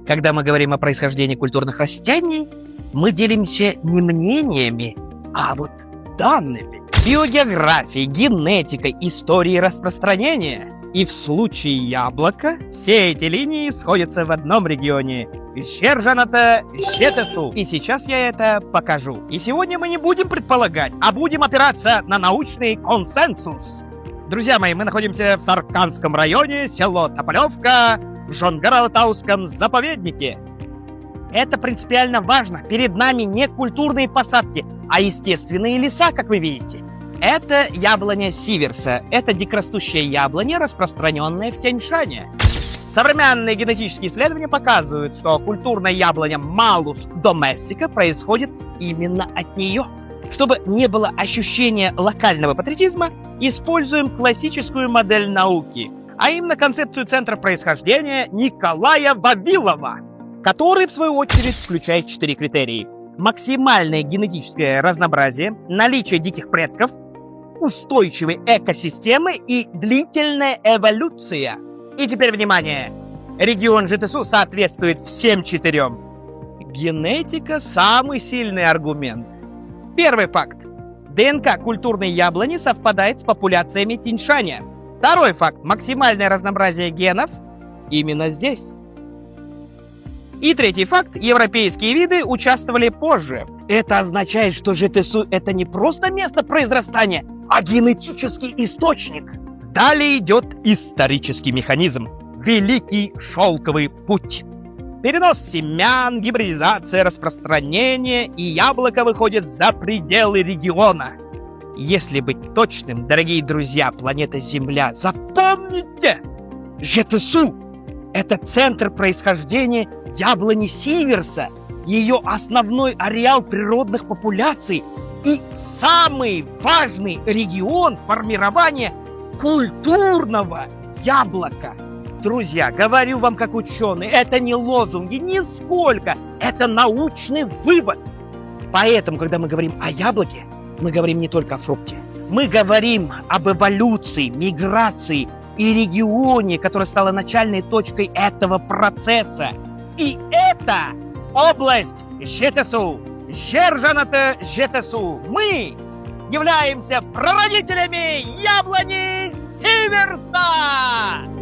Когда мы говорим о происхождении культурных растений, мы делимся не мнениями, а вот данными. Биогеографией, генетикой, историей распространения. И в случае яблока все эти линии сходятся в одном регионе – Жержаната Жетесу. И сейчас я это покажу. И сегодня мы не будем предполагать, а будем опираться на научный консенсус. Друзья мои, мы находимся в Сарканском районе, село Тополевка, в Жонгар-Алтауском заповеднике. Это принципиально важно. Перед нами не культурные посадки, а естественные леса, как вы видите. Это яблоня сиверса. Это дикорастущая яблоня, распространенная в Тяньшане. Современные генетические исследования показывают, что культурная яблоня Malus domestica происходит именно от нее. Чтобы не было ощущения локального патриотизма, используем классическую модель науки, а именно концепцию центра происхождения Николая Вавилова, который, в свою очередь, включает 4 критерия. Максимальное генетическое разнообразие, наличие диких предков, устойчивые экосистемы и длительная эволюция. И теперь внимание! Регион Жетесу соответствует всем 4. Генетика – самый сильный аргумент. Первый факт. ДНК культурной яблони совпадает с популяциями Тяньшаня. Второй факт. Максимальное разнообразие генов именно здесь. И третий факт. Европейские виды участвовали позже. Это означает, что Жетесу – это не просто место произрастания, а генетический источник. Далее идет исторический механизм. Великий шелковый путь. Перенос семян, гибридизация, распространение, и яблоко выходит за пределы региона. Если быть точным, дорогие друзья, планета Земля, запомните! Жетесу – это центр происхождения яблони сиверса, ее основной ареал природных популяций и самый важный регион формирования культурного яблока. Друзья, говорю вам как ученый, это не лозунги, нисколько, это научный вывод. Поэтому, когда мы говорим о яблоке, мы говорим не только о фрукте. Мы говорим об эволюции, миграции и регионе, которая стала начальной точкой этого процесса. И это область Жетесу, Жержаната Жетесу. Мы являемся прародителями яблони сиверса!